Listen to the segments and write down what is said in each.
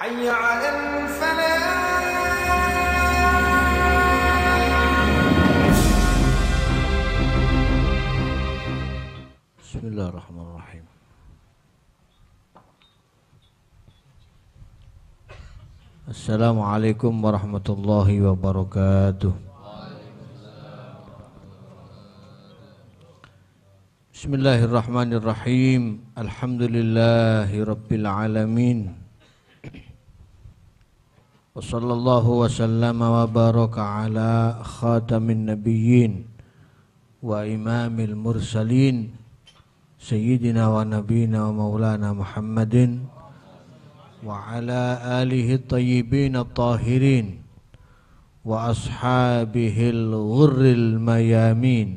حي على الفلاح. بسم الله الرحمن الرحيم. السلام عليكم ورحمة الله وبركاته. بسم الله الرحمن الرحيم. الحمد لله رب العالمين. وصلى الله وسلم وبارك على خاتم النبيين وإمام المرسلين سيدنا ونبينا ومولانا محمد وعلى آله الطيبين الطاهرين وأصحابه الغر الميامين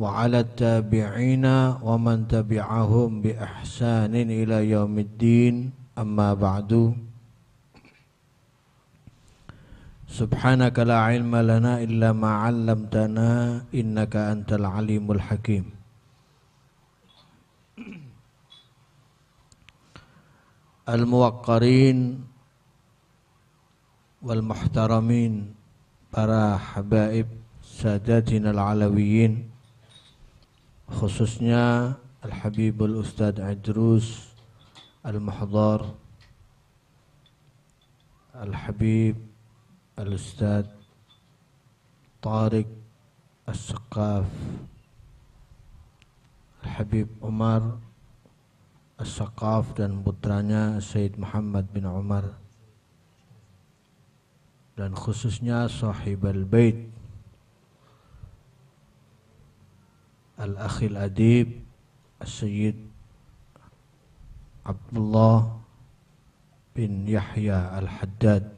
وعلى التابعين ومن تبعهم بإحسان إلى يوم الدين. أما بعد. سبحانك لا علم لنا إلا ما علمتنا إنك أنت العليم الحكيم. Al-muwaqqarin wal muhtaramin, para habaib sadatina al-alawiyin, khususnya Al-Habibul Ustadz Idrus Al-Muhdar, Al-Habib Al-Ustadz Tariq As-Saqaf, Al-Habib Umar As-Saqaf dan putranya Sayyid Muhammad bin Umar, dan khususnya sahib al-bait Al-Akhil Adib Sayyid Abdullah bin Yahya Al-Haddad,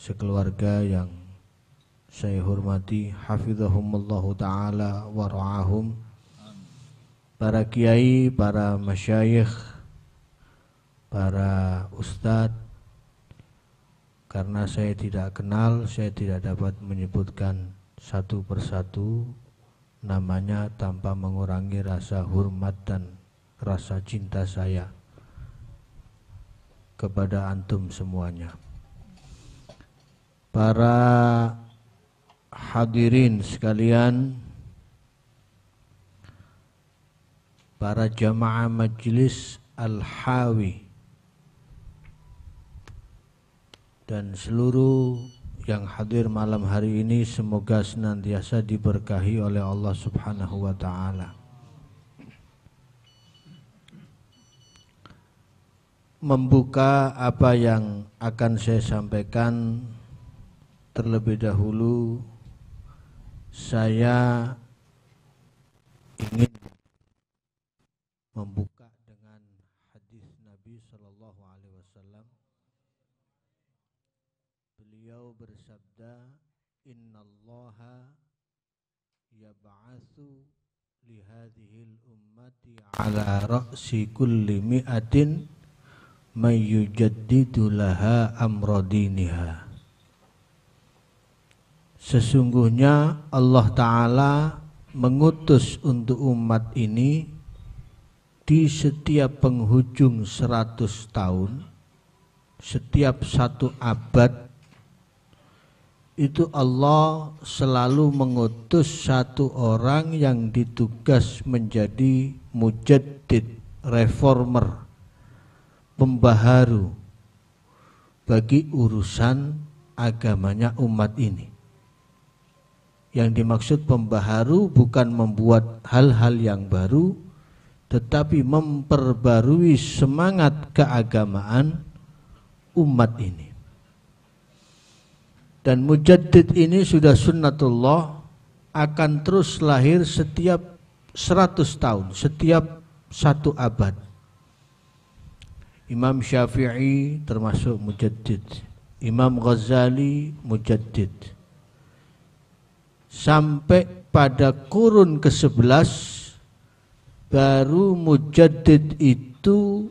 sekeluarga yang saya hormati, hafizahumullahu ta'ala wa ra'ahum, para kiai, para masyayikh, para ustadz. Karena saya tidak kenal, saya tidak dapat menyebutkan satu persatu namanya tanpa mengurangi rasa hormat dan rasa cinta saya kepada antum semuanya. Para hadirin sekalian, para jamaah majlis Al-Hawi dan seluruh yang hadir malam hari ini, semoga senantiasa diberkahi oleh Allah Subhanahu wa ta'ala. Membuka apa yang akan saya sampaikan, terlebih dahulu saya ingin membuka dengan hadis Nabi Sallallahu Alaihi Wasallam. Beliau bersabda, Innallaha yab'atsu li hadhil ummati ala ra'si kulli mi'atin may yujaddidu laha amra diniha. Sesungguhnya Allah Ta'ala mengutus untuk umat ini di setiap penghujung 100 tahun, setiap satu abad, itu Allah selalu mengutus satu orang yang ditugas menjadi mujaddid, reformer, pembaharu bagi urusan agamanya umat ini. Yang dimaksud pembaharu bukan membuat hal-hal yang baru, tetapi memperbarui semangat keagamaan umat ini. Dan mujaddid ini sudah sunnatullah, akan terus lahir setiap 100 tahun, setiap satu abad. Imam Syafi'i termasuk mujaddid, Imam Ghazali mujaddid. Sampai pada kurun ke-11 baru mujaddid itu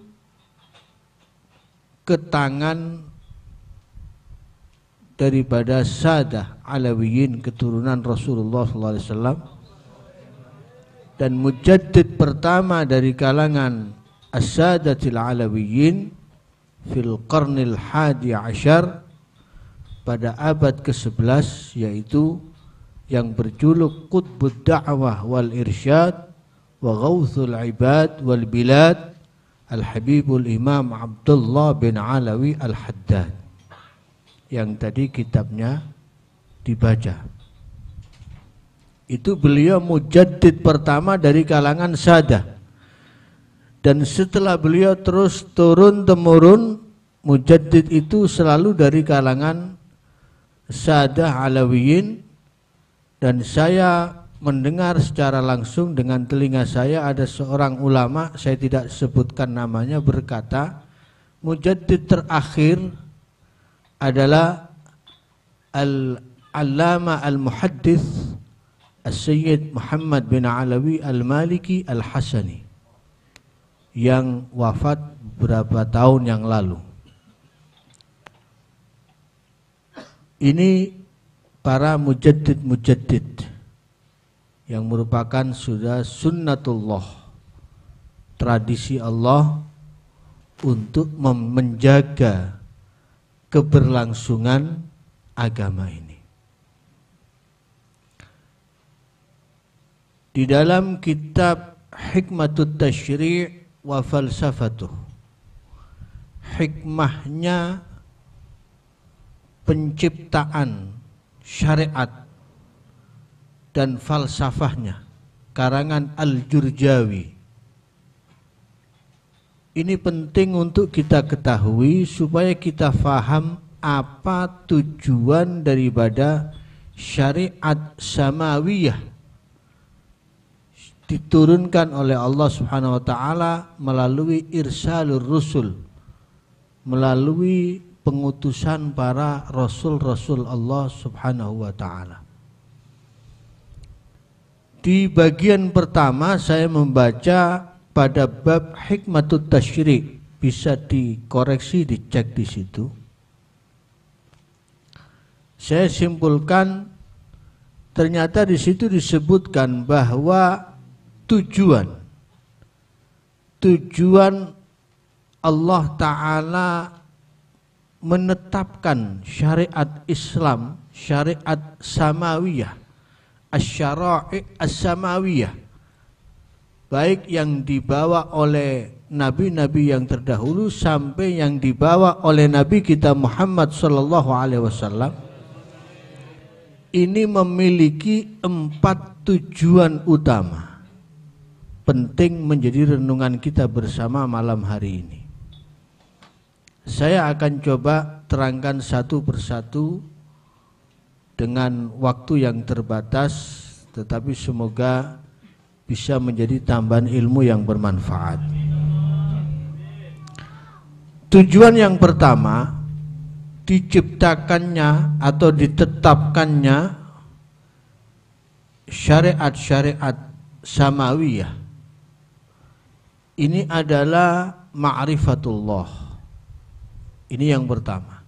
ke tangan daripada Sadah Alawiyin, keturunan Rasulullah SAW. Dan mujaddid pertama dari kalangan As-Sadatil Alawiyin fil qarnil hadi asyar, pada abad ke-11, yaitu yang berjuluk Qutbud Da'wah wal Irsyad wa Ghawthul Ibad wal Bilad, Al-Habibul Imam Abdullah bin Alawi Al-Haddad, yang tadi kitabnya dibaca. Itu beliau mujaddid pertama dari kalangan Sadah. Dan setelah beliau terus turun-temurun, mujaddid itu selalu dari kalangan Sadah Alawiyin. Dan saya mendengar secara langsung dengan telinga saya ada seorang ulama, saya tidak sebutkan namanya, berkata mujaddid terakhir adalah Al-Allama Al-Muhaddits As-Sayyid Muhammad bin Alawi Al-Maliki Al-Hasani, yang wafat beberapa tahun yang lalu. Ini para mujaddid yang merupakan sudah sunnatullah, tradisi Allah untuk menjaga keberlangsungan agama ini. Di dalam kitab Hikmatut Tasyri' wa Falsafatuh, hikmahnya penciptaan syariat dan falsafahnya, karangan Al-Jurjawi. Ini penting untuk kita ketahui supaya kita faham apa tujuan daripada syariat samawiyah diturunkan oleh Allah Subhanahu wa taala melalui irsalur rusul, melalui pengutusan para rasul-rasul Allah Subhanahu wa taala. Di bagian pertama saya membaca pada bab Hikmatut Tasyri', bisa dikoreksi, dicek di situ. Saya simpulkan ternyata di situ disebutkan bahwa tujuan Allah Ta'ala menetapkan syariat Islam, syariat samawiyah, asy-syara'i' as-samawiyah, baik yang dibawa oleh nabi-nabi yang terdahulu sampai yang dibawa oleh Nabi kita Muhammad sallallahu alaihi wasallam, ini memiliki 4 tujuan utama. Penting menjadi renungan kita bersama malam hari ini. Saya akan coba terangkan satu persatu dengan waktu yang terbatas, tetapi semoga bisa menjadi tambahan ilmu yang bermanfaat. Tujuan yang pertama, diciptakannya atau ditetapkannya syariat-syariat samawiyah. Ini adalah ma'rifatullah. Ini yang pertama.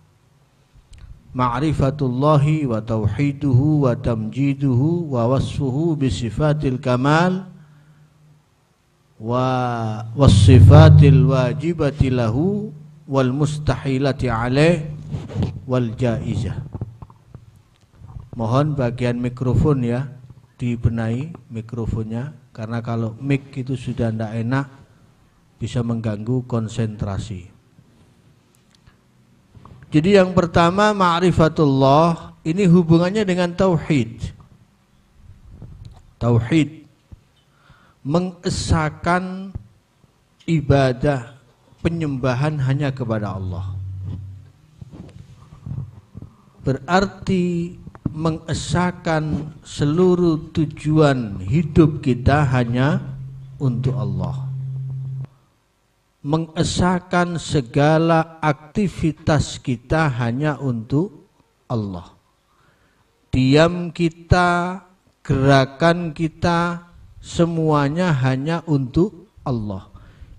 Ma'rifatullahi wa tauhiduhu wa tamjiduhu wa wasfuhu bisifatil kamal wa wassifatil wajibati lahu wal mustahilati alaih wal jaizah. Mohon bagian mikrofon ya dibenahi mikrofonnya, karena kalau mic itu sudah tidak enak bisa mengganggu konsentrasi. Jadi yang pertama ma'rifatullah, ini hubungannya dengan tauhid. Tauhid mengesahkan ibadah penyembahan hanya kepada Allah. Berarti mengesahkan seluruh tujuan hidup kita hanya untuk Allah. Mengesahkan segala aktivitas kita hanya untuk Allah. Diam kita, gerakan kita, semuanya hanya untuk Allah.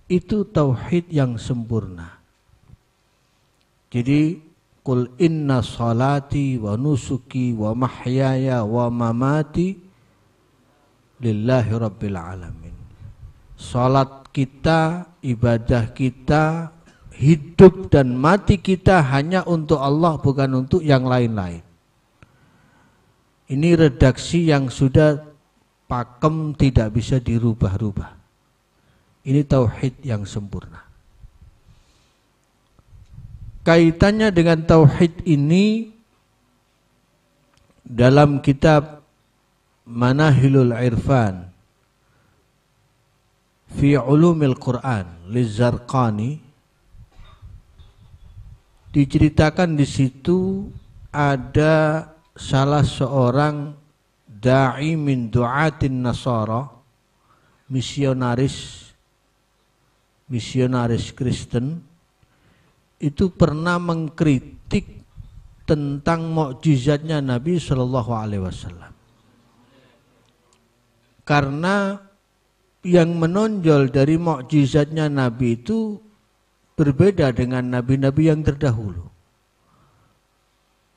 Itu tauhid yang sempurna. Jadi qul inna salati wa nusuki wa mahyaya wa mamati lillahi rabbil alamin. Salat kita, ibadah kita, hidup dan mati kita hanya untuk Allah, bukan untuk yang lain-lain. Ini redaksi yang sudah pakem, tidak bisa dirubah-rubah. Ini tauhid yang sempurna. Kaitannya dengan tauhid ini dalam kitab Manahilul Irfan fi Ulumil Quran Liz-Zarqani diceritakan di situ ada salah seorang da'i min du'atin Nasara, misionaris Kristen, itu pernah mengkritik tentang mukjizatnya Nabi Shallallahu Alaihi Wasallam. Karena yang menonjol dari mukjizatnya Nabi itu berbeda dengan nabi-nabi yang terdahulu.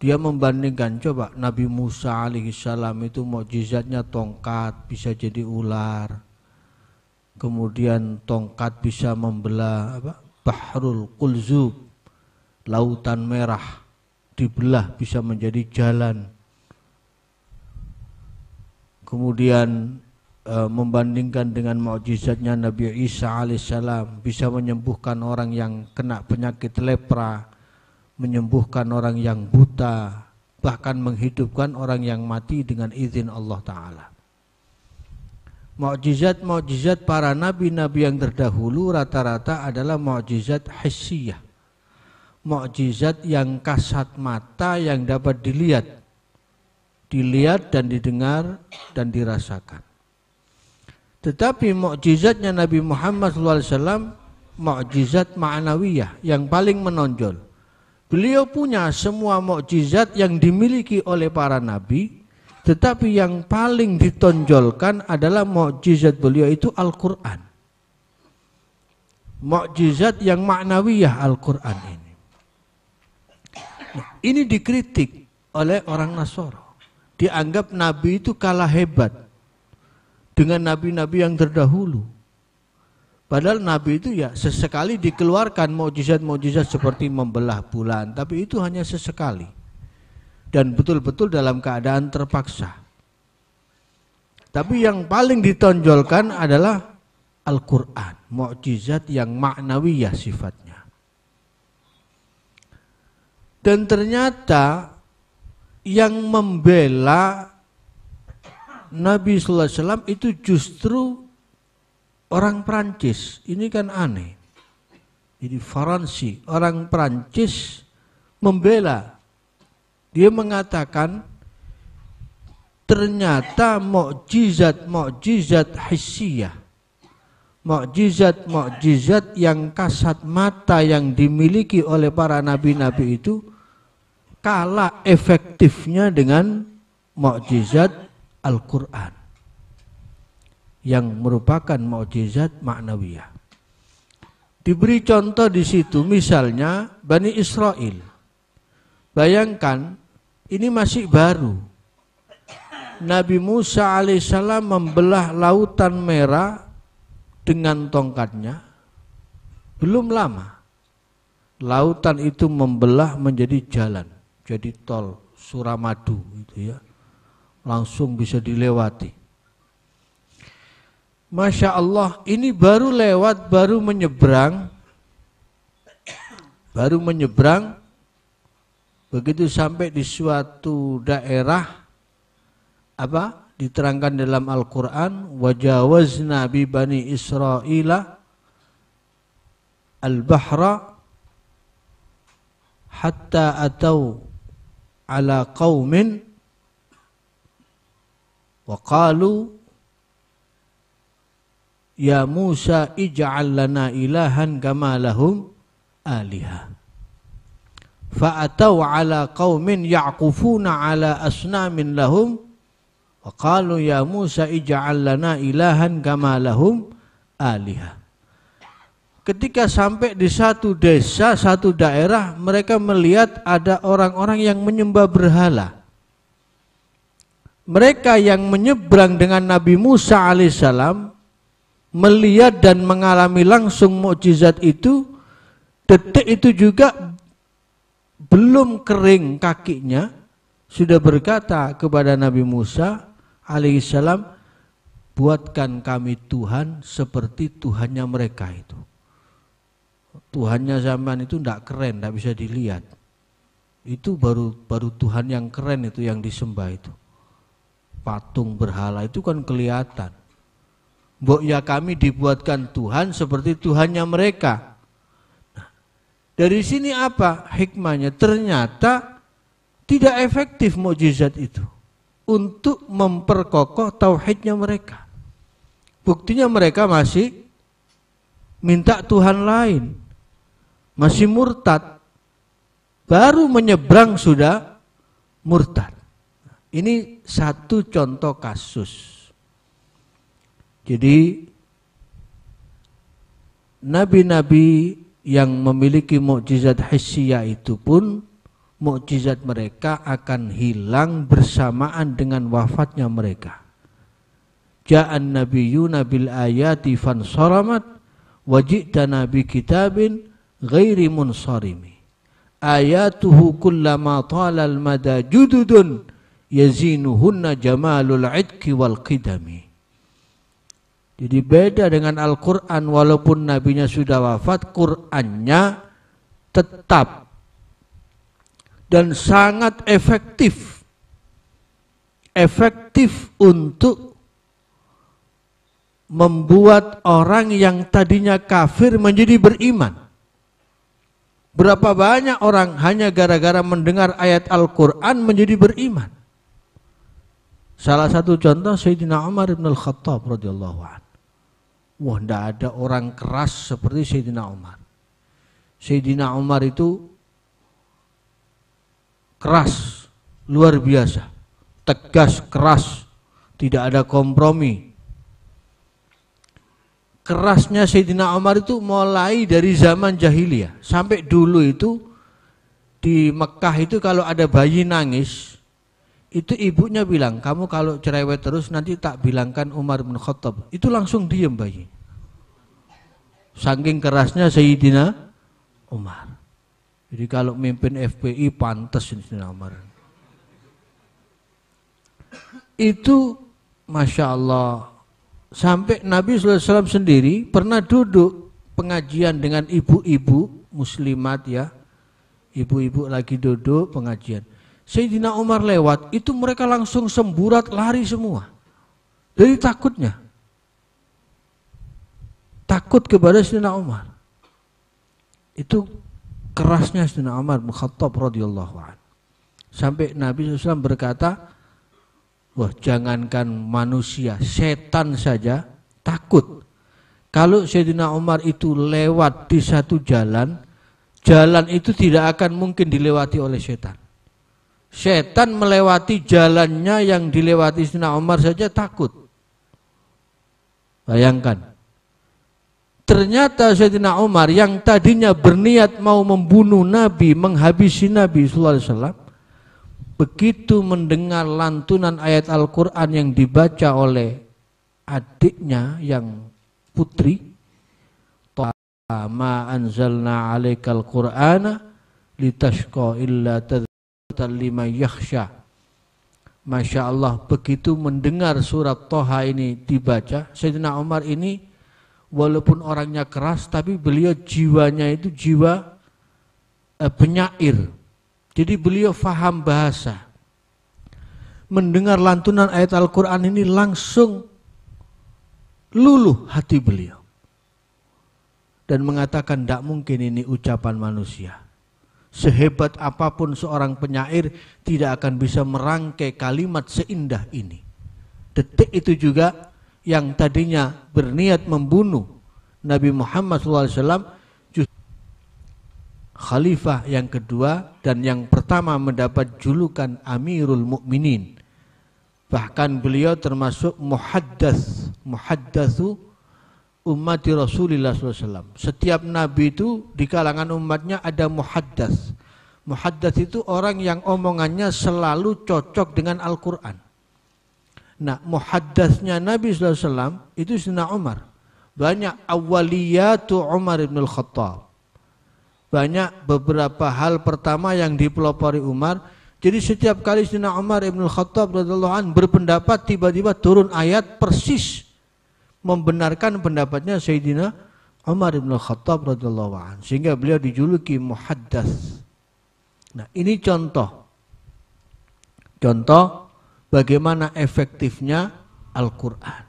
Dia membandingkan, coba Nabi Musa alaihissalam itu mukjizatnya tongkat bisa jadi ular, kemudian tongkat bisa membelah Bahrul Qulzub, lautan merah dibelah bisa menjadi jalan. Kemudian membandingkan dengan mukjizatnya Nabi Isa alaihissalam, bisa menyembuhkan orang yang kena penyakit lepra, menyembuhkan orang yang buta, bahkan menghidupkan orang yang mati dengan izin Allah Ta'ala. Mukjizat-mukjizat para nabi-nabi yang terdahulu rata-rata adalah mukjizat hissiyah, mukjizat yang kasat mata, yang dapat dilihat dan didengar dan dirasakan. Tetapi mukjizatnya Nabi Muhammad SAW mukjizat ma'nawiyah yang paling menonjol. Beliau punya semua mukjizat yang dimiliki oleh para nabi, tetapi yang paling ditonjolkan adalah mukjizat beliau itu Al-Quran. Mukjizat yang ma'nawiyah Al-Quran ini. Nah, ini dikritik oleh orang Nasara. Dianggap nabi itu kalah hebat dengan nabi-nabi yang terdahulu. Padahal nabi itu ya sesekali dikeluarkan mukjizat-mukjizat seperti membelah bulan, tapi itu hanya sesekali dan betul-betul dalam keadaan terpaksa. Tapi yang paling ditonjolkan adalah Al-Quran, mukjizat yang ma'nawiyah sifatnya. Dan ternyata yang membela Nabi Sallallahu Alaihi Wasallam itu justru orang Prancis. Ini kan aneh. Jadi Faransi, orang Prancis membela. Dia mengatakan ternyata mukjizat-mukjizat hissiyah, mukjizat-mukjizat yang kasat mata yang dimiliki oleh para nabi-nabi itu kalah efektifnya dengan mukjizat Al-Quran yang merupakan mukjizat ma'nawiyah. Diberi contoh di situ, misalnya Bani Israel. Bayangkan, ini masih baru. Nabi Musa alaihissalam membelah lautan merah dengan tongkatnya. Belum lama, lautan itu membelah menjadi jalan, jadi tol Suramadu, gitu ya. Langsung bisa dilewati. Masya Allah, ini baru lewat, baru menyeberang, begitu sampai di suatu daerah, diterangkan dalam Al-Quran, wajawazna bi bani Israila al-bahra hatta atau ala qaumin wa qalu ya Musa ij'al lana ilahan kama lahum aliha. Fa'atau ala qaumin ya'kufuna ala asnamin lahum wa qalu ya Musa ij'al lana ilahan kama lahum aliha. Ketika sampai di satu desa, satu daerah, mereka melihat ada orang-orang yang menyembah berhala. Mereka yang menyeberang dengan Nabi Musa alaihissalam melihat dan mengalami langsung mukjizat itu, Detik itu juga belum kering kakinya, sudah berkata kepada Nabi Musa alaihissalam, buatkan kami Tuhan seperti Tuhannya mereka itu. Tuhannya zaman itu tidak keren, tidak bisa dilihat. Itu baru Tuhan yang keren itu yang disembah itu. Patung berhala itu kan kelihatan. Mbok ya kami dibuatkan Tuhan seperti Tuhannya mereka. Nah, dari sini apa hikmahnya? Ternyata tidak efektif mukjizat itu untuk memperkokoh tauhidnya mereka. Buktinya mereka masih minta Tuhan lain, masih murtad, baru menyeberang sudah murtad. Ini satu contoh kasus. Jadi nabi-nabi yang memiliki mukjizat hissiyah itu pun mukjizat mereka akan hilang bersamaan dengan wafatnya mereka. Ja'an nabiyyuna bil ayati fansaramat wajitana bi kitabin ghairi munsarimi. Ayatuhu kullama talal mada jududun yazinuhunna jamalul idki wal qidami. Jadi beda dengan Al-Quran, walaupun nabinya sudah wafat, Qurannya tetap dan sangat efektif untuk membuat orang yang tadinya kafir menjadi beriman. Berapa banyak orang hanya gara-gara mendengar ayat Al-Quran menjadi beriman. Salah satu contoh Sayyidina Umar bin Al-Khattab radhiyallahu anhu. Wah, tidak ada orang keras seperti Sayyidina Umar. Sayyidina Umar itu keras, luar biasa, tegas, keras, tidak ada kompromi. Kerasnya Sayyidina Umar itu mulai dari zaman jahiliyah. Sampai dulu itu di Mekah itu kalau ada bayi nangis, itu ibunya bilang, kamu kalau cerewet terus nanti tak bilangkan Umar bin Khattab. Itu langsung diem bayi. Saking kerasnya Sayyidina Umar. Jadi kalau mimpin FPI pantas Sayyidina Umar. Itu Masya Allah. Sampai Nabi SAW sendiri pernah duduk pengajian dengan ibu-ibu muslimat ya. Ibu-ibu lagi duduk pengajian. Sayyidina Umar lewat, itu mereka langsung semburat lari semua. Dari takutnya. Takut kepada Sayyidina Umar. Itu kerasnya Sayyidina Umar bin Khattab radhiyallahu anhu. Sampai Nabi SAW berkata, wah, jangankan manusia, setan saja takut. Kalau Sayyidina Umar itu lewat di satu jalan, jalan itu tidak akan mungkin dilewati oleh setan. Setan melewati jalannya yang dilewati Sayyidina Umar saja takut. Bayangkan. Ternyata Sayyidina Umar yang tadinya berniat mau membunuh Nabi, menghabisi Nabi SAW, begitu mendengar lantunan ayat Al-Quran yang dibaca oleh adiknya yang putri, ma anzalna alaikal qur'ana litashqa illa tadhkiratan liman yakhsha. Masya Allah, begitu mendengar surat Toha ini dibaca, Sayyidina Umar ini walaupun orangnya keras, tapi beliau jiwanya itu jiwa penyair. Jadi beliau faham bahasa. Mendengar lantunan ayat Al-Quran ini langsung luluh hati beliau. Dan mengatakan tidak mungkin ini ucapan manusia. Sehebat apapun seorang penyair tidak akan bisa merangkai kalimat seindah ini. Detik itu juga yang tadinya berniat membunuh Nabi Muhammad SAW, khalifah yang kedua dan yang pertama mendapat julukan Amirul Mukminin. Bahkan beliau termasuk muhaddatsu ummati Rasulullah SAW. Setiap nabi itu di kalangan umatnya ada muhaddats. Muhaddats itu orang yang omongannya selalu cocok dengan Al-Quran. Nah, muhaddatsnya Nabi SAW itu Sayyidina Umar. Banyak awaliyatu Umar ibn al-Khattab. banyak beberapa hal pertama yang dipelopori Umar. Jadi setiap kali Sayyidina Umar Ibn Khattab radhiyallahu anhu berpendapat, tiba-tiba turun ayat persis membenarkan pendapatnya Sayyidina Umar Ibn Khattab radhiyallahu anhu, sehingga beliau dijuluki muhaddats. Nah, ini contoh bagaimana efektifnya Al-Quran.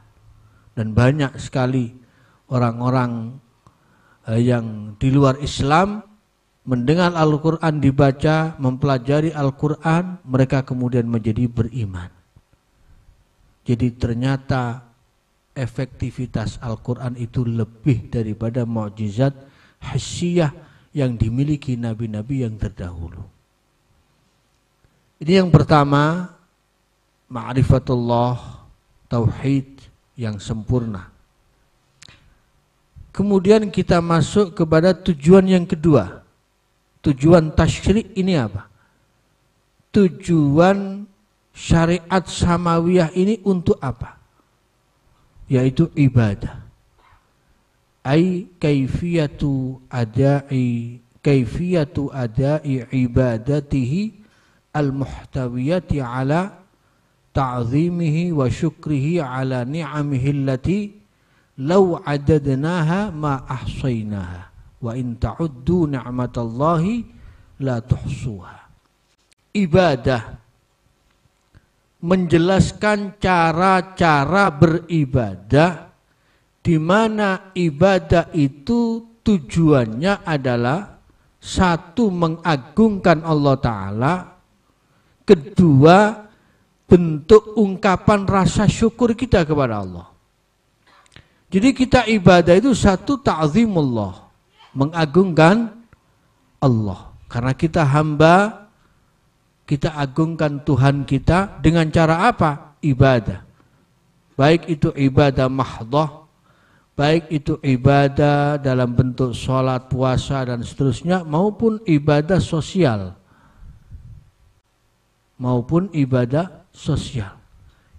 Dan banyak sekali orang-orang yang di luar Islam mendengar Al-Quran dibaca, mempelajari Al-Quran, mereka kemudian menjadi beriman. Jadi ternyata efektivitas Al-Quran itu lebih daripada mukjizat hissiyah yang dimiliki nabi-nabi yang terdahulu. Ini yang pertama, ma'rifatullah, tauhid yang sempurna. Kemudian kita masuk kepada tujuan yang kedua. Tujuan tasyri' ini apa? Tujuan syariat samawiyah ini untuk apa? Yaitu ibadah. Ai kaifiyatu adai ibadatihi al-muhtawiyati ala ta'zimihi wa syukrihi ala ni'amihi allati law adadnaha ma ahsaynaha wa in ta'uddu ni'matallahi la tuhsuha. Ibadah menjelaskan cara-cara beribadah, di mana ibadah itu tujuannya adalah satu, mengagungkan Allah Ta'ala, kedua, bentuk ungkapan rasa syukur kita kepada Allah. Jadi kita ibadah itu satu, ta'zimullah, mengagungkan Allah. Karena kita hamba, kita agungkan Tuhan kita dengan cara apa? Ibadah. Baik itu ibadah mahdhah, baik itu ibadah dalam bentuk sholat, puasa dan seterusnya, maupun ibadah sosial.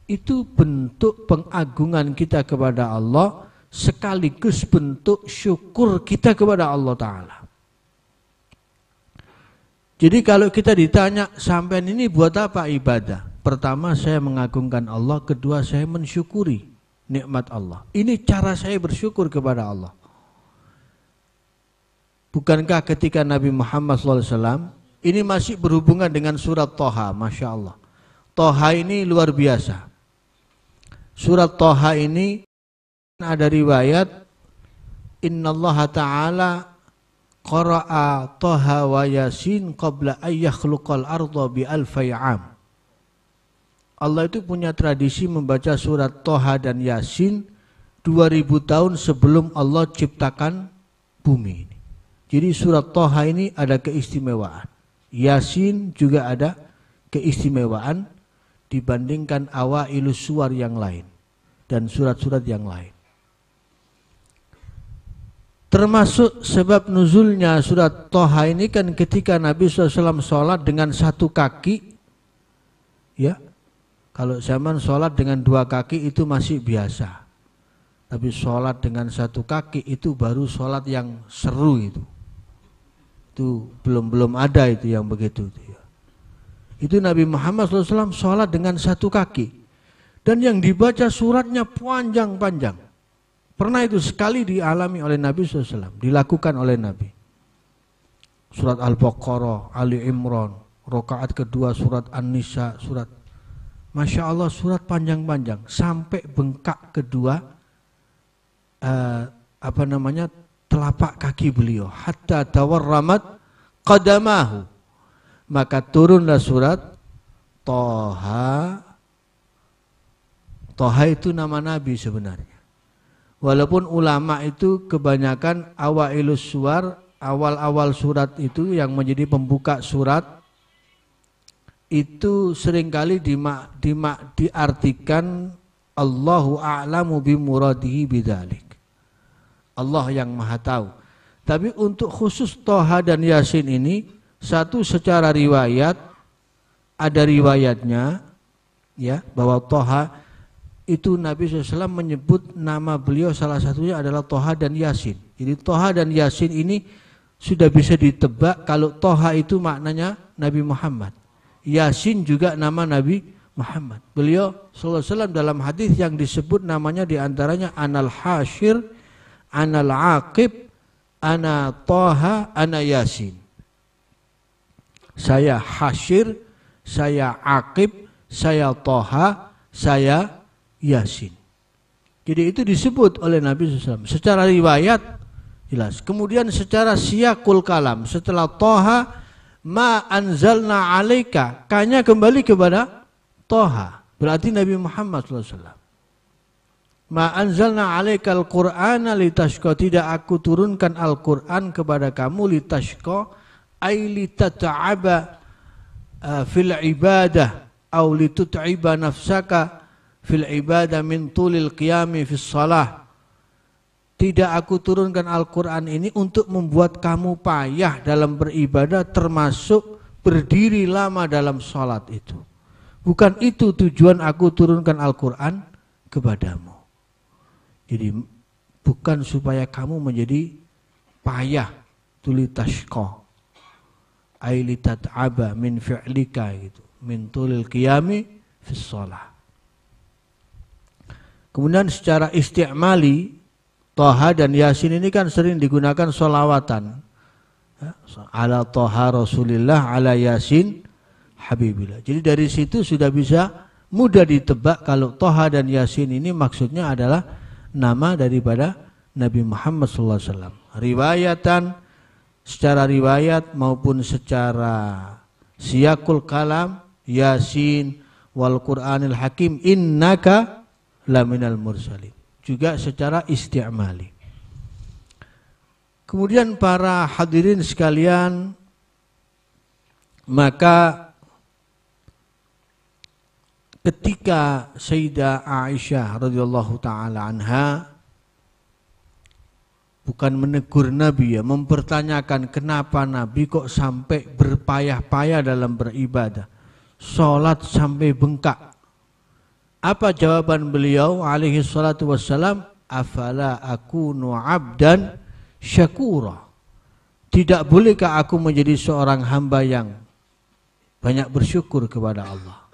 Itu bentuk pengagungan kita kepada Allah, sekaligus bentuk syukur kita kepada Allah Ta'ala. Jadi kalau kita ditanya, sampean ini buat apa ibadah? Pertama, saya mengagungkan Allah. Kedua, saya mensyukuri nikmat Allah. Ini cara saya bersyukur kepada Allah. Bukankah ketika Nabi Muhammad SAW, ini masih berhubungan dengan surat Thaha, Masya Allah. Thaha ini luar biasa. Surat Thaha ini ada riwayat, Innallaha ta'ala qara'a Thaha wa Yasin qabla ayyakhluqal arda bi alfai am. Allah itu punya tradisi membaca surat Thaha dan Yasin 2000 tahun sebelum Allah ciptakan bumi ini. Jadi surat Thaha ini ada keistimewaan. Yasin juga ada keistimewaan dibandingkan awailus suwar yang lain dan surat-surat yang lain. Termasuk sebab nuzulnya surat Thaha ini kan ketika Nabi SAW sholat dengan satu kaki, ya. Kalau zaman sholat dengan dua kaki itu masih biasa, tapi sholat dengan satu kaki itu baru sholat yang seru itu belum ada itu yang begitu itu, ya. Itu Nabi Muhammad SAW sholat dengan satu kaki, dan yang dibaca suratnya panjang-panjang. Pernah itu sekali dialami oleh Nabi SAW, dilakukan oleh Nabi. Surat Al-Baqarah, Ali Imran, rakaat kedua surat An-Nisa, surat, Masya Allah, surat panjang-panjang sampai bengkak kedua telapak kaki beliau, hatta tawarramat qadamahu. Maka turunlah surat Thaha. Thaha itu nama Nabi sebenarnya. Walaupun ulama itu kebanyakan awailus suwar, awal-awal surat itu yang menjadi pembuka surat, itu seringkali diartikan Allahu a'lamu bimuradihi bidzalik. Allah yang maha tahu. Tapi untuk khusus Thaha dan Yasin ini, satu secara riwayat, ada riwayatnya, ya, bahwa Thaha itu Nabi SAW menyebut nama beliau salah satunya adalah Thaha dan Yasin. Jadi Thaha dan Yasin ini sudah bisa ditebak kalau Toha itu maknanya Nabi Muhammad. Yasin juga nama Nabi Muhammad. Beliau sallallahu alaihi wasallam dalam hadis yang disebut namanya diantaranya Anal Hasyir, Anal Aqib, Ana Toha, Ana Yasin. Saya Hasyir, saya Aqib, saya Toha, saya Yasin. Jadi itu disebut oleh Nabi SAW. Secara riwayat jelas. Kemudian secara siyakul kalam, setelah Toha, ma anzalna alaika, kanya kembali kepada Toha. Berarti Nabi Muhammad SAW. Ma anzalna alaika al-Qur'ana litashqa, tidak aku turunkan Al-Quran kepada kamu litashqa, ay litata'aba fil ibadah, au litut'iba nafsaka fil ibadah min tulil qiyami fis salah. Tidak aku turunkan Al-Quran ini untuk membuat kamu payah dalam beribadah, termasuk berdiri lama dalam sholat itu. Bukan itu tujuan aku turunkan Al-Quran kepadamu. Jadi bukan supaya kamu menjadi payah, tulitashqa, ailitat'aba min fi'lika gitu, min tulil qiyami fis shalah. Kemudian secara isti'mali, Toha dan Yasin ini kan sering digunakan sholawatan. Ala Toha Rasulillah, ala Yasin Habibillah. Jadi dari situ sudah bisa mudah ditebak kalau Toha dan Yasin ini maksudnya adalah nama daripada Nabi Muhammad SAW. Riwayatan, secara riwayat maupun secara siyakul kalam, Yasin wal Qur'anil Hakim innaka laminal mursalin. Juga secara isti'mali. Kemudian para hadirin sekalian, maka ketika Sayyidah Aisyah radhiyallahu taala anha bukan menegur Nabi ya, mempertanyakan kenapa Nabi kok sampai berpayah-payah dalam beribadah, sholat sampai bengkak. Apa jawaban beliau alaihi salatu wassalam? Afala akunu abdan syakura. Tidak bolehkah aku menjadi seorang hamba yang banyak bersyukur kepada Allah?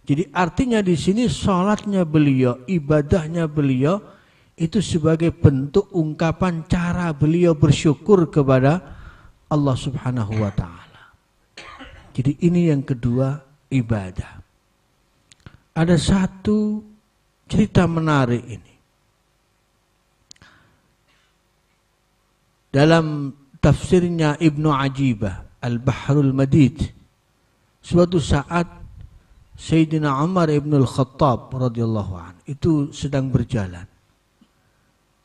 Jadi artinya di sini sholatnya beliau, ibadahnya beliau itu sebagai bentuk ungkapan cara beliau bersyukur kepada Allah Subhanahu wa taala. Jadi ini yang kedua, ibadah. Ada satu cerita menarik ini. Dalam tafsirnya Ibnu Ajibah, Al-Bahrul Madid, suatu saat Sayyidina Umar ibn al-Khattab radhiyallahu anhu itu sedang berjalan.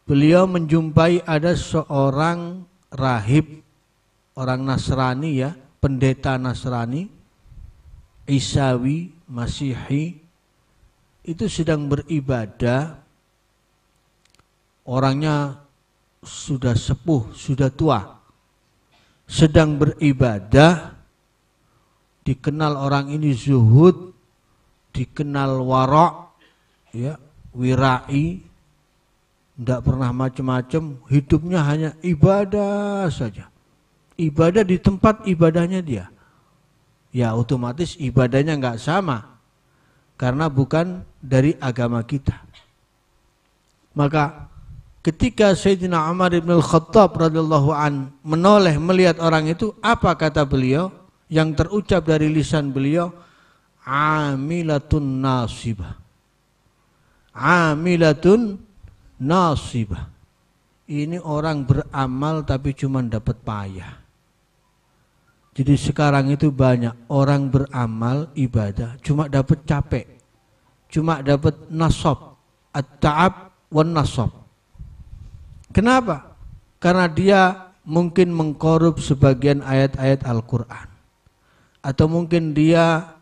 Beliau menjumpai ada seorang rahib, orang Nasrani ya, pendeta Nasrani, Isawi, Masihi, itu sedang beribadah. Orangnya sudah sepuh, sudah tua, sedang beribadah. Dikenal orang ini zuhud, dikenal wara', ya, wirai, tidak pernah macam-macam, hidupnya hanya ibadah saja. Ibadah di tempat ibadahnya dia. Ya otomatis ibadahnya nggak sama, karena bukan dari agama kita. Maka ketika Sayyidina Umar ibn al-Khattab radhiyallahu an menoleh melihat orang itu, apa kata beliau? Yang terucap dari lisan beliau, amilatun nasibah. Amilatun nasibah. Ini orang beramal tapi cuma dapat payah. Jadi sekarang itu banyak orang beramal ibadah cuma dapat capek, cuma dapat nasab, at-ta'ab wan nasab. Kenapa? Karena dia mungkin mengkorup sebagian ayat-ayat Al-Quran, atau mungkin dia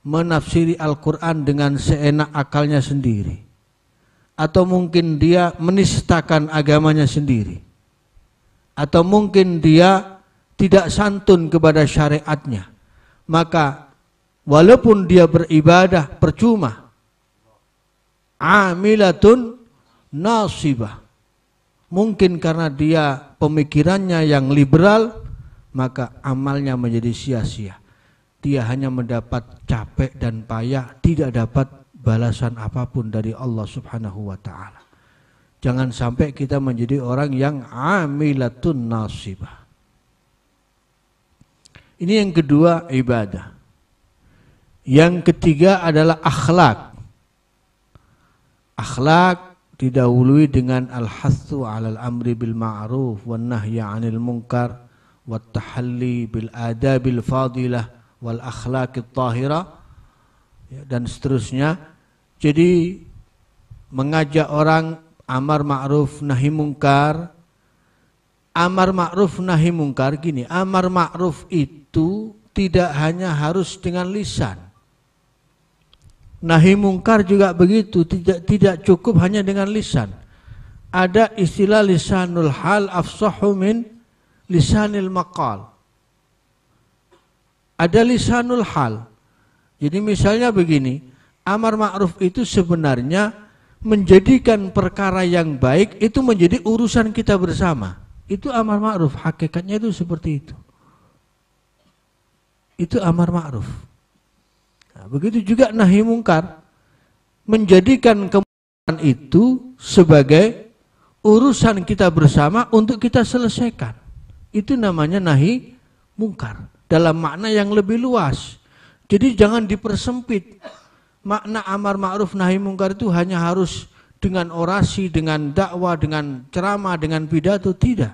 menafsiri Al-Quran dengan seenak akalnya sendiri, atau mungkin dia menistakan agamanya sendiri, atau mungkin dia tidak santun kepada syariatnya. Maka walaupun dia beribadah percuma. Amilatun nasibah. Mungkin karena dia pemikirannya yang liberal, maka amalnya menjadi sia-sia. Dia hanya mendapat capek dan payah, tidak dapat balasan apapun dari Allah Subhanahu wa ta'ala. Jangan sampai kita menjadi orang yang amilatun nasibah. Ini yang kedua, ibadah. Yang ketiga adalah akhlak. Akhlak didahului dengan al-hathu 'alal amri bil ma'ruf wan nahyi 'anil munkar wat tahalli bil adabil fadilah wal akhlaqit tahirah, dan seterusnya. Jadi mengajak orang amar ma'ruf nahi munkar. Amar ma'ruf nahi munkar gini, amar ma'ruf itu tidak hanya harus dengan lisan. Nahi mungkar juga begitu, tidak cukup hanya dengan lisan. Ada istilah lisanul hal afsahu min lisanil maqal. Ada lisanul hal. Jadi misalnya begini, amar ma'ruf itu sebenarnya menjadikan perkara yang baik itu menjadi urusan kita bersama. Itu amar ma'ruf, hakikatnya itu seperti itu. Itu amar ma'ruf. Nah, begitu juga nahi mungkar, menjadikan kemungkaran itu sebagai urusan kita bersama untuk kita selesaikan. Itu namanya nahi mungkar dalam makna yang lebih luas. Jadi jangan dipersempit. Makna amar ma'ruf nahi mungkar itu hanya harus dengan orasi, dengan dakwah, dengan ceramah, dengan pidato, tidak.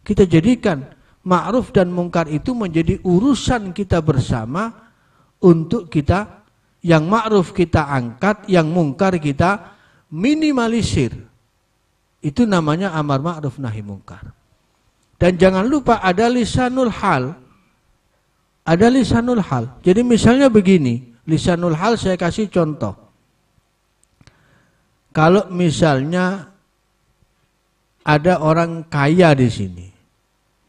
Kita jadikan ma'ruf dan mungkar itu menjadi urusan kita bersama untuk kita, yang ma'ruf kita angkat, yang mungkar kita minimalisir. Itu namanya amar ma'ruf nahi mungkar. Dan jangan lupa ada lisanul hal. Ada lisanul hal. Jadi misalnya begini, lisanul hal saya kasih contoh. Kalau misalnya ada orang kaya di sini,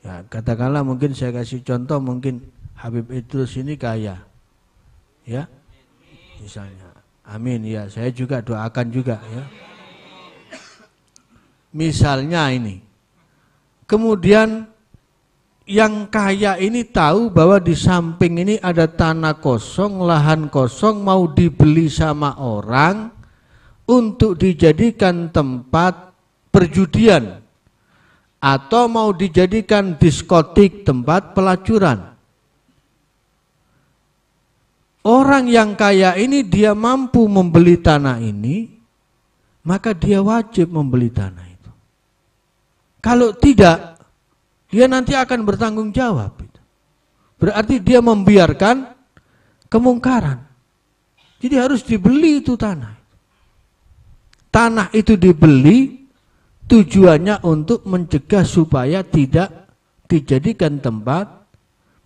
ya katakanlah mungkin saya kasih contoh, mungkin Habib Idrus ini kaya. Ya, misalnya, amin ya, saya juga doakan juga ya. Misalnya ini, kemudian yang kaya ini tahu bahwa di samping ini ada tanah kosong, lahan kosong mau dibeli sama orang untuk dijadikan tempat perjudian atau mau dijadikan diskotik, tempat pelacuran. Orang yang kaya ini dia mampu membeli tanah ini, maka dia wajib membeli tanah itu. Kalau tidak, dia nanti akan bertanggung jawab. Berarti dia membiarkan kemungkaran. Jadi harus dibeli itu tanah. Tanah itu dibeli tujuannya untuk mencegah supaya tidak dijadikan tempat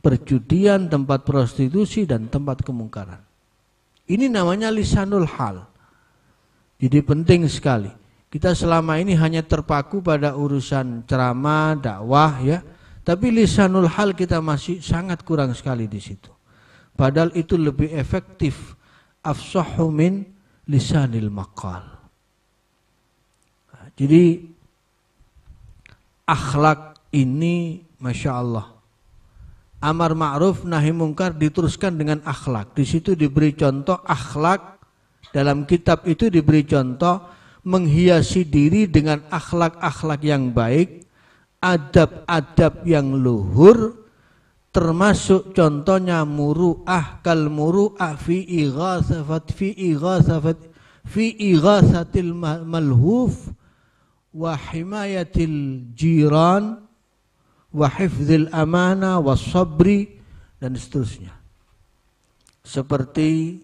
perjudian, tempat prostitusi, dan tempat kemungkaran. Ini namanya lisanul hal. Jadi penting sekali. Kita selama ini hanya terpaku pada urusan ceramah, dakwah ya. Tapi lisanul hal kita masih sangat kurang sekali di situ. Padahal itu lebih efektif. Afsahu min lisanil maqal. Jadi akhlak ini Masya Allah. Amar ma'ruf nahi mungkar diteruskan dengan akhlak. Di situ diberi contoh akhlak, dalam kitab itu diberi contoh menghiasi diri dengan akhlak-akhlak yang baik, adab-adab yang luhur, termasuk contohnya muru'ah kal muru'ah fi ighathatil malhuf wa himayatil jiran wa hifdzil amanah was sabri, dan seterusnya. Seperti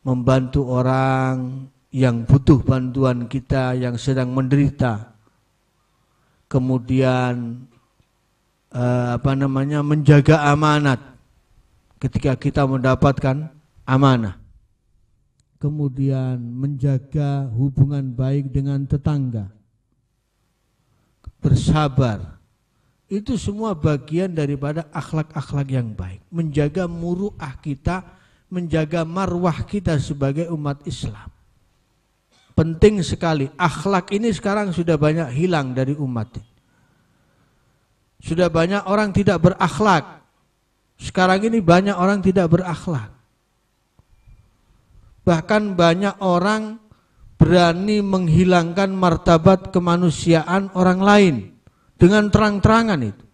membantu orang yang butuh bantuan kita, yang sedang menderita. Kemudian menjaga amanat ketika kita mendapatkan amanah. Kemudian menjaga hubungan baik dengan tetangga. Bersabar, itu semua bagian daripada akhlak-akhlak yang baik. Menjaga muru'ah kita, menjaga marwah kita sebagai umat Islam. penting sekali. Akhlak ini sekarang sudah banyak hilang dari umat. Sudah banyak orang tidak berakhlak. Sekarang ini banyak orang tidak berakhlak. Bahkan banyak orang berani menghilangkan martabat kemanusiaan orang lain dengan terang-terangan itu.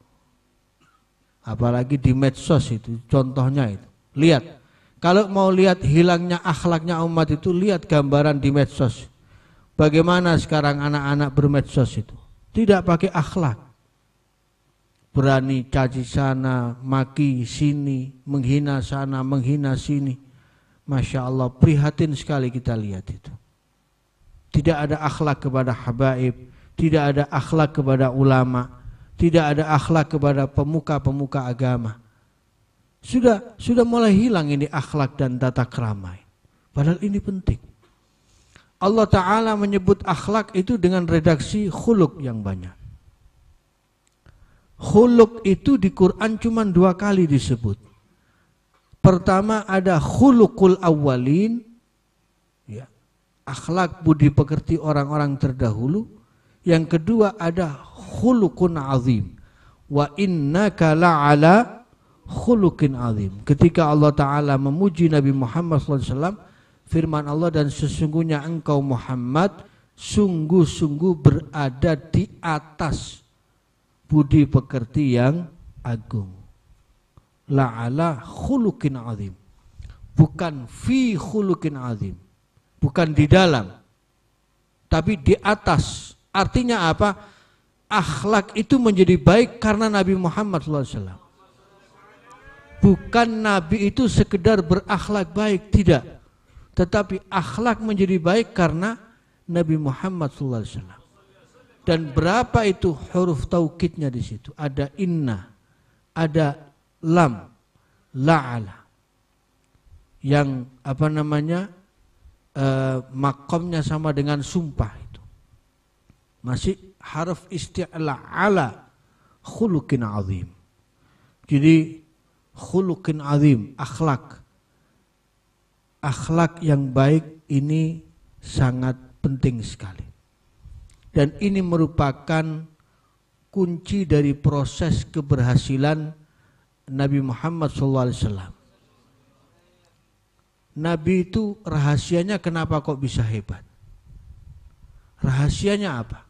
Apalagi di medsos itu, contohnya itu. Lihat, kalau mau lihat hilangnya akhlaknya umat itu, lihat gambaran di medsos. Bagaimana sekarang anak-anak bermedsos itu? Tidak pakai akhlak. Berani caci sana, maki sini, menghina sana, menghina sini. Masya Allah, prihatin sekali kita lihat itu. Tidak ada akhlak kepada habaib, tidak ada akhlak kepada ulama, tidak ada akhlak kepada pemuka-pemuka agama. Sudah mulai hilang ini akhlak dan tata krama. Padahal ini penting. Allah Ta'ala menyebut akhlak itu dengan redaksi khuluk yang banyak. Khuluk itu di Quran cuma 2 kali disebut. Pertama ada khulukul awwalin, ya, akhlak budi pekerti orang-orang terdahulu. Yang kedua ada khulukun azim. Wa innaka la'ala khulukin azim. Ketika Allah Ta'ala memuji Nabi Muhammad SAW, firman Allah, dan sesungguhnya engkau Muhammad sungguh-sungguh berada di atas budi pekerti yang agung. La'ala khulukin azim. Bukan fi khulukin azim. Bukan di dalam. Tapi di atas. Artinya apa? Akhlak itu menjadi baik karena Nabi Muhammad SAW. Bukan Nabi itu sekedar berakhlak baik, tidak. Tetapi akhlak menjadi baik karena Nabi Muhammad SAW. Dan berapa itu huruf taukidnya di situ? Ada inna, ada lam, la'ala. Yang apa namanya? Makomnya sama dengan sumpah itu. Masih harf isti'la ala khulukin azim. Jadi khulukin azim, akhlak. Akhlak yang baik ini sangat penting sekali. Dan ini merupakan kunci dari proses keberhasilan Nabi Muhammad SAW. Nabi itu rahasianya kenapa kok bisa hebat? Rahasianya apa?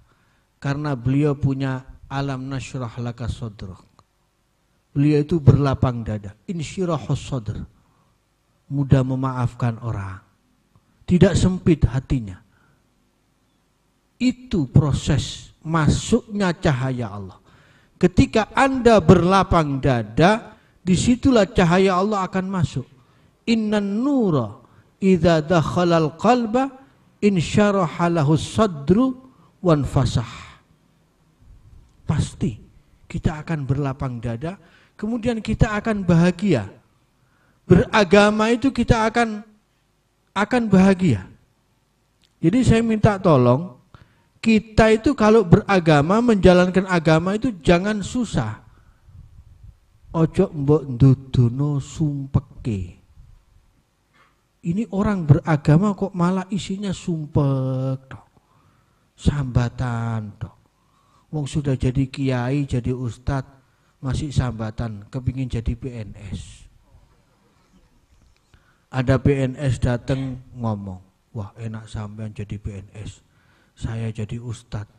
Karena beliau punya alam nasyrah laka sadrak. Beliau itu berlapang dada, insyirahus sadr. Mudah memaafkan orang. Tidak sempit hatinya. Itu proses masuknya cahaya Allah. Ketika Anda berlapang dada, disitulah cahaya Allah akan masuk. Innan nura idza dakhalal qalba insyaraha lahus sadru wanfasah. Pasti kita akan berlapang dada, kemudian kita akan bahagia. Beragama itu kita akan bahagia. Jadi saya minta tolong, kita itu kalau beragama, menjalankan agama itu jangan susah. Ojo mbok ndudono sumpeke. Ini orang beragama kok malah isinya sumpek tok. Sambatan tok. Wong sudah jadi kiai, jadi ustadz, masih sambatan, kepingin jadi PNS. Ada PNS datang ngomong, wah enak sampean jadi PNS. Saya jadi ustadz,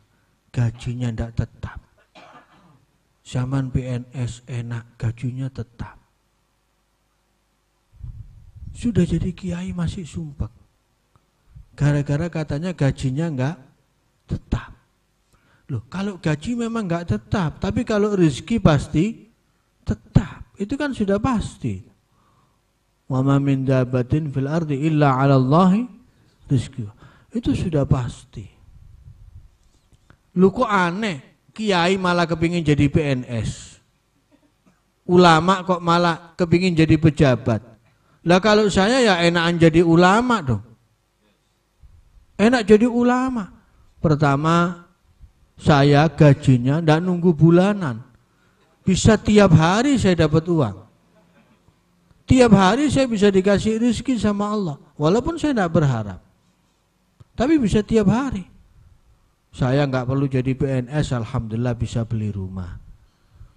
gajinya ndak tetap. Zaman PNS enak, gajinya tetap. Sudah jadi kiai masih sumpek. Gara-gara katanya gajinya enggak tetap. Loh, kalau gaji memang enggak tetap, tapi kalau rezeki pasti tetap. Itu kan sudah pasti. Wa ma min dabbatin fil ardi illa 'ala Allahi rizqiha. Itu sudah pasti. Lu kok aneh, kiai malah kepingin jadi PNS. Ulama kok malah kepingin jadi pejabat. Lah kalau saya ya enakan jadi ulama dong. Enak jadi ulama. Pertama, saya gajinya ndak nunggu bulanan. Bisa tiap hari saya dapat uang. Tiap hari saya bisa dikasih rezeki sama Allah. Walaupun saya tidak berharap. Tapi bisa tiap hari. Saya nggak perlu jadi PNS, alhamdulillah bisa beli rumah.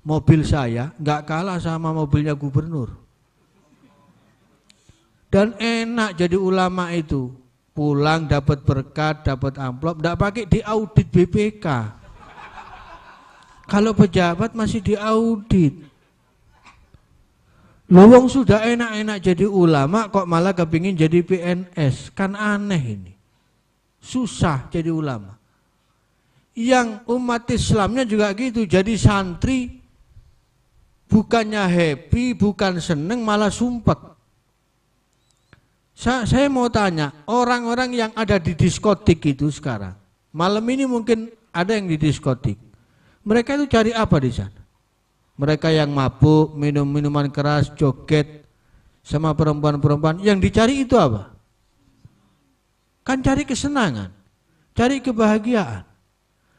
Mobil saya nggak kalah sama mobilnya gubernur. Dan enak jadi ulama itu. Pulang dapat berkat, dapat amplop, nggak pakai diaudit BPK. Kalau pejabat masih diaudit. Wong sudah enak-enak jadi ulama kok malah kepingin jadi PNS. Kan aneh ini. Susah jadi ulama. Yang umat Islamnya juga gitu. Jadi santri bukannya happy, bukan seneng, malah sumpek. Saya mau tanya, orang-orang yang ada di diskotik itu sekarang, malam ini mungkin ada yang di diskotik. Mereka itu cari apa di sana? Mereka yang mabuk, minum minuman keras, joget sama perempuan-perempuan. Yang dicari itu apa? Kan cari kesenangan, cari kebahagiaan.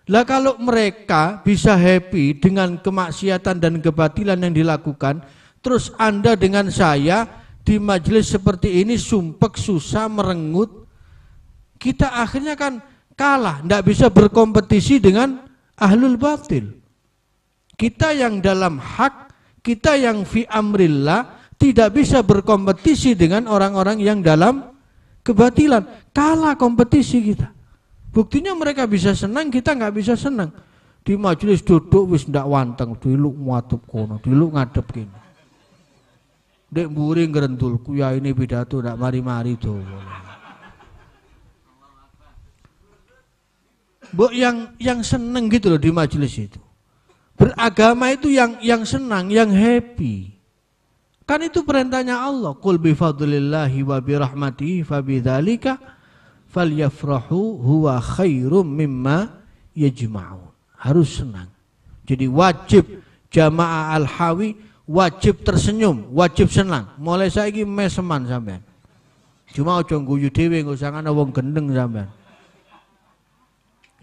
Lah kalau mereka bisa happy dengan kemaksiatan dan kebatilan yang dilakukan, terus Anda dengan saya di majelis seperti ini sumpek, susah, merengut, kita akhirnya kan kalah, tidak bisa berkompetisi dengan ahlul batil. Kita yang dalam hak, kita yang fi amrillah, tidak bisa berkompetisi dengan orang-orang yang dalam kebatilan. Kalah kompetisi kita. Buktinya mereka bisa senang, kita nggak bisa senang. Di majelis duduk wis ndak wanteng, diluk muatup kono, diluk ngadep kini. Dek mburi ngerentul, kuya ini pidato ndak mari-mari tuh. Mbok yang seneng gitu loh di majelis itu. Beragama itu yang senang, yang happy. Kan itu perintahnya Allah. Qul bi fadlillahi wa bi rahmatihi fa bidzalika falyafrahu huwa khairum mimma yajma'un. Harus senang. Jadi wajib jamaah al-hawi, wajib tersenyum, wajib senang. Mulai saiki meseman sampean. Cuma aja guyu dhewe, engko sangane wong gendeng sampean.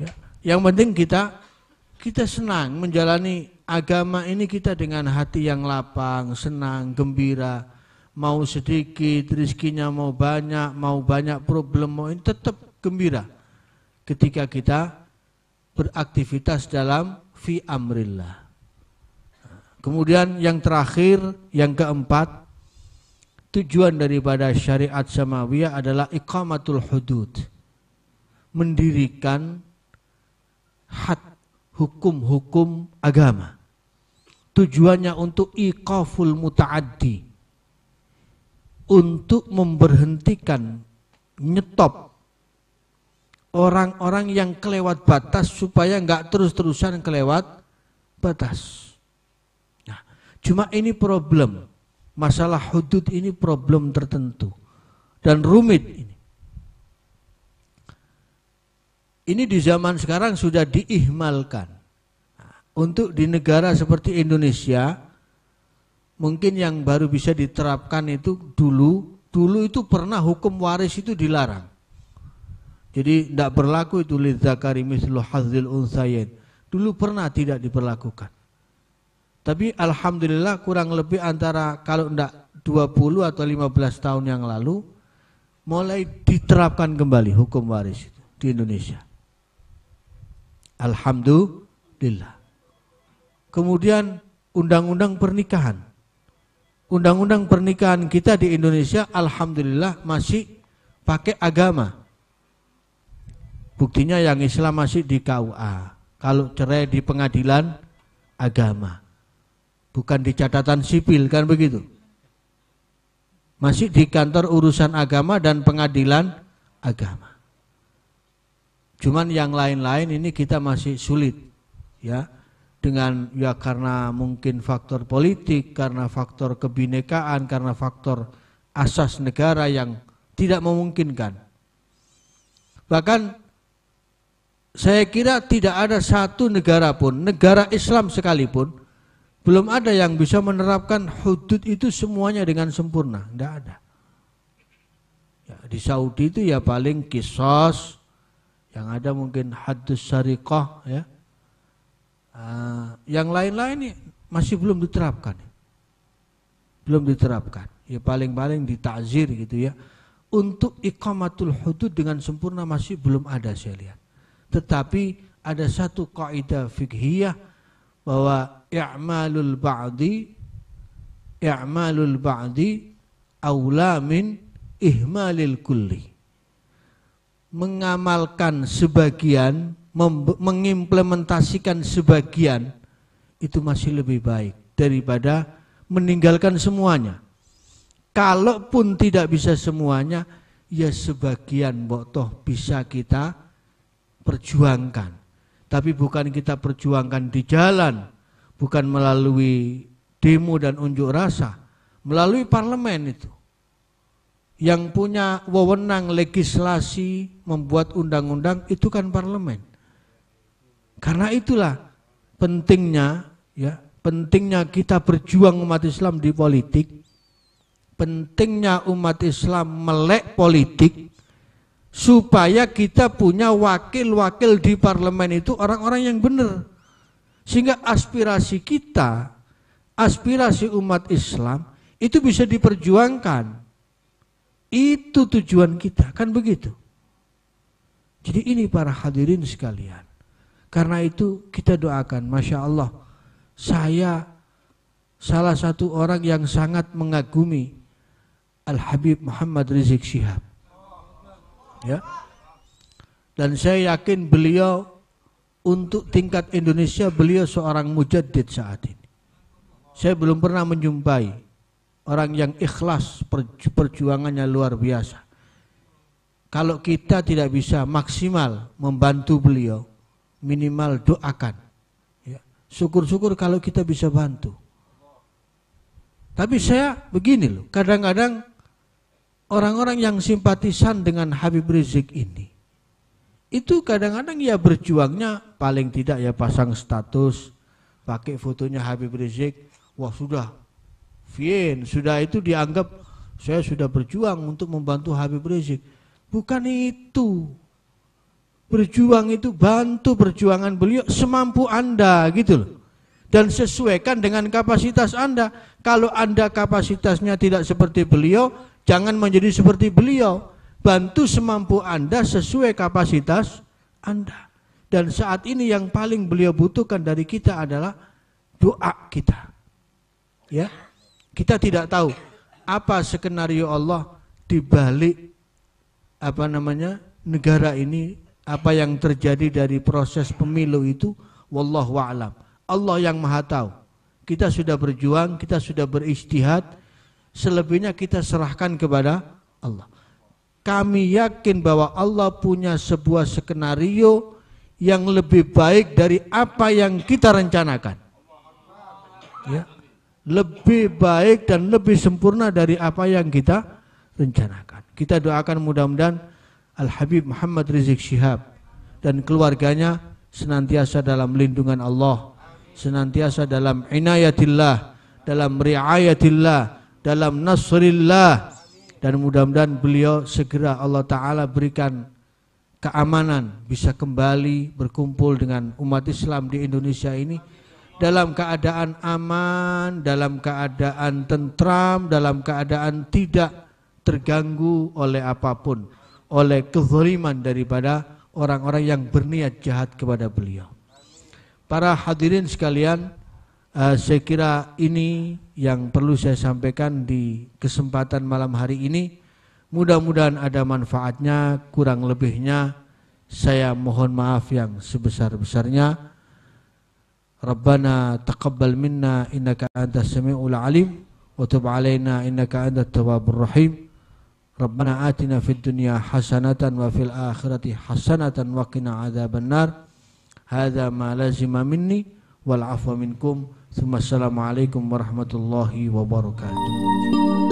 Ya. Yang penting kita senang menjalani agama ini, kita dengan hati yang lapang, senang, gembira. Mau sedikit rezekinya, mau banyak problem, mau ini tetap gembira. Ketika kita beraktivitas dalam fi amrillah. Kemudian yang terakhir, yang keempat, tujuan daripada syariat samawiyah adalah iqamatul hudud. Mendirikan had, hukum-hukum agama. Tujuannya untuk iqaful muta'addi. Untuk memberhentikan, nyetop orang-orang yang kelewat batas supaya enggak terus-terusan kelewat batas. Cuma ini problem, masalah hudud ini problem tertentu dan rumit ini. Ini di zaman sekarang sudah diihmalkan. Untuk di negara seperti Indonesia, mungkin yang baru bisa diterapkan itu dulu itu pernah hukum waris itu dilarang. Jadi tidak berlaku itu lidzakari mislu hadzil untsayain. Dulu pernah tidak diberlakukan. Tapi alhamdulillah kurang lebih antara kalau tidak 20 atau 15 tahun yang lalu mulai diterapkan kembali hukum waris itu di Indonesia. Alhamdulillah. Kemudian undang-undang pernikahan. Undang-undang pernikahan kita di Indonesia alhamdulillah masih pakai agama. Buktinya yang Islam masih di KUA. Kalau cerai di pengadilan agama. Bukan di catatan sipil, kan begitu. Masih di kantor urusan agama dan pengadilan agama. Cuman yang lain-lain ini kita masih sulit, ya. Dengan ya karena mungkin faktor politik, karena faktor kebinekaan, karena faktor asas negara yang tidak memungkinkan. Bahkan saya kira tidak ada satu negara pun, negara Islam sekalipun, belum ada yang bisa menerapkan hudud itu semuanya dengan sempurna. Tidak ada. Ya, di Saudi itu ya paling kisos, yang ada mungkin haddus syariqah, ya. Yang lain-lain masih belum diterapkan. Belum diterapkan. Ya paling-paling ditakzir gitu ya. untuk iqamatul hudud dengan sempurna masih belum ada saya lihat. Tetapi ada satu kaidah fiqhiyah bahwa i'malul ba'di aula min ihmalil kulli. Mengamalkan sebagian, mengimplementasikan sebagian itu masih lebih baik daripada meninggalkan semuanya. Kalaupun tidak bisa semuanya, ya sebagian toh bisa kita perjuangkan. Tapi bukan kita perjuangkan di jalan, bukan melalui demo dan unjuk rasa, melalui parlemen itu. Yang punya wewenang legislasi, membuat undang-undang itu kan parlemen. Karena itulah pentingnya kita berjuang umat Islam di politik. Pentingnya umat Islam melek politik supaya kita punya wakil-wakil di parlemen itu orang-orang yang benar. Sehingga aspirasi kita, aspirasi umat Islam itu bisa diperjuangkan. Itu tujuan kita, kan begitu. Jadi ini para hadirin sekalian. Karena itu kita doakan, Masya Allah, saya salah satu orang yang sangat mengagumi Al-Habib Muhammad Rizik Syihab. Ya. Dan saya yakin beliau untuk tingkat Indonesia beliau seorang mujaddid saat ini. Saya belum pernah menjumpai orang yang ikhlas perjuangannya luar biasa. Kalau kita tidak bisa maksimal membantu beliau, minimal doakan. Ya. Syukur-syukur kalau kita bisa bantu. Tapi saya begini loh, kadang-kadang orang-orang yang simpatisan dengan Habib Rizik ini, itu kadang-kadang ya berjuangnya paling tidak ya pasang status, pakai fotonya Habib Rizik, wah sudah, sudah itu dianggap saya sudah berjuang untuk membantu Habib Rizik. Bukan itu. Berjuang itu bantu perjuangan beliau semampu Anda gitu loh. Dan sesuaikan dengan kapasitas Anda. Kalau Anda kapasitasnya tidak seperti beliau, jangan menjadi seperti beliau. Bantu semampu Anda sesuai kapasitas Anda. Dan saat ini yang paling beliau butuhkan dari kita adalah doa kita. Ya, kita tidak tahu apa skenario Allah di balik negara ini, apa yang terjadi dari proses pemilu itu, wallahu a'lam. Allah yang Maha tahu. Kita sudah berjuang, kita sudah berijtihad, selebihnya kita serahkan kepada Allah. Kami yakin bahwa Allah punya sebuah skenario yang lebih baik dari apa yang kita rencanakan. Ya. Lebih baik dan lebih sempurna dari apa yang kita rencanakan. Kita doakan mudah-mudahan Al-Habib Muhammad Rizik Syihab dan keluarganya senantiasa dalam lindungan Allah, senantiasa dalam inayatillah, dalam riayatillah, dalam nasrillah, dan mudah-mudahan beliau segera Allah Ta'ala berikan keamanan, bisa kembali berkumpul dengan umat Islam di Indonesia ini dalam keadaan aman, dalam keadaan tentram, dalam keadaan tidak terganggu oleh apapun, oleh kezaliman daripada orang-orang yang berniat jahat kepada beliau. Para hadirin sekalian, saya kira ini yang perlu saya sampaikan di kesempatan malam hari ini. Mudah-mudahan ada manfaatnya, kurang lebihnya saya mohon maaf yang sebesar-besarnya. Rabbana taqabbal minna innaka antas samiul alim wa tub alaina innaka antat tawwabur rahim. Rabbana atina fid dunya hasanatan wa fil akhirati hasanatan wa qina adzabannar. Hadza ma lazima minni wal afwa minkum. Assalamualaikum warahmatullahi wabarakatuh.